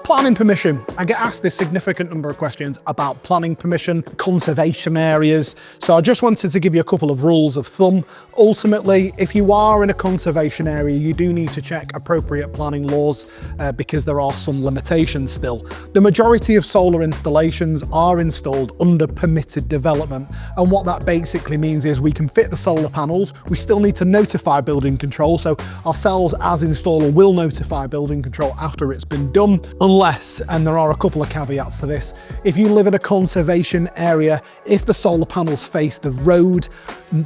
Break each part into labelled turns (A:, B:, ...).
A: Planning permission. I get asked this significant number of questions about planning permission, conservation areas. So I just wanted to give you a couple of rules of thumb. Ultimately, if you are in a conservation area, you do need to check appropriate planning laws because there are some limitations still. The majority of solar installations are installed under permitted development. And what that basically means is we can fit the solar panels. We still need to notify building control. So ourselves as installer will notify building control after it's been done. Unless, and there are a couple of caveats to this, if you live in a conservation area, if the solar panels face the road,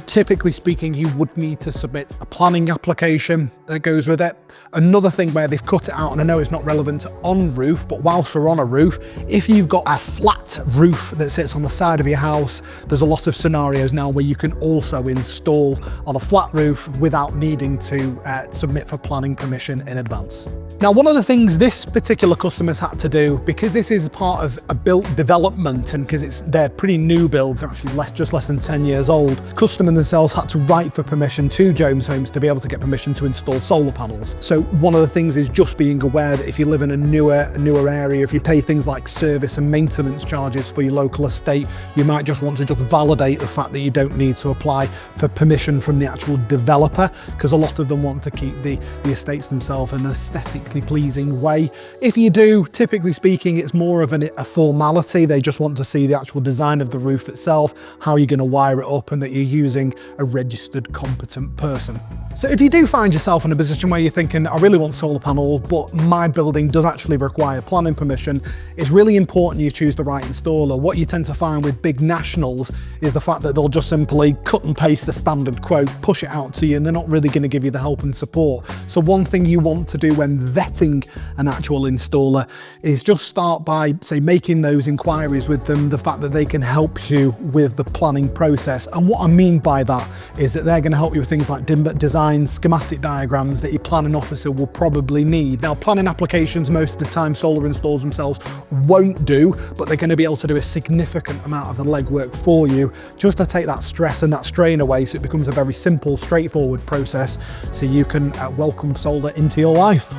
A: typically speaking, you would need to submit a planning application that goes with it. Another thing where they've cut it out, and I know it's not relevant to on roof, but whilst we're on a roof, if you've got a flat roof that sits on the side of your house, there's a lot of scenarios now where you can also install on a flat roof without needing to submit for planning permission in advance. Now, one of the things this particular customer's had to do, because this is part of a built development and because they're pretty new builds, actually just less than 10 years old, customer themselves had to write for permission to Jones Homes to be able to get permission to install solar panels. So one of the things is just being aware that if you live in a newer area, if you pay things like service and maintenance charges for your local estate, you might just want to just validate the fact that you don't need to apply for permission from the actual developer, because a lot of them want to keep the estates themselves in an aesthetically pleasing way. If you do, typically speaking, it's more of a formality. They just want to see the actual design of the roof itself, how you're going to wire it up, and that you're using a registered competent person. So if you do find yourself in a position where you're thinking, I really want solar panels, but my building does actually require planning permission, it's really important you choose the right installer. What you tend to find with big nationals is the fact that they'll just simply cut and paste the standard quote, push it out to you, and they're not really going to give you the help and support. So one thing you want to do when vetting an actual installer is just start by, say, making those inquiries with them, the fact that they can help you with the planning process. And what I mean by that is that they're going to help you with things like design, schematic diagrams that your planning officer will probably need. Now, planning applications, most of the time, solar installers themselves won't do, but they're going to be able to do a significant amount of the legwork for you, just to take that stress and that strain away, so it becomes a very simple, straightforward process, so you can welcome solar into your life.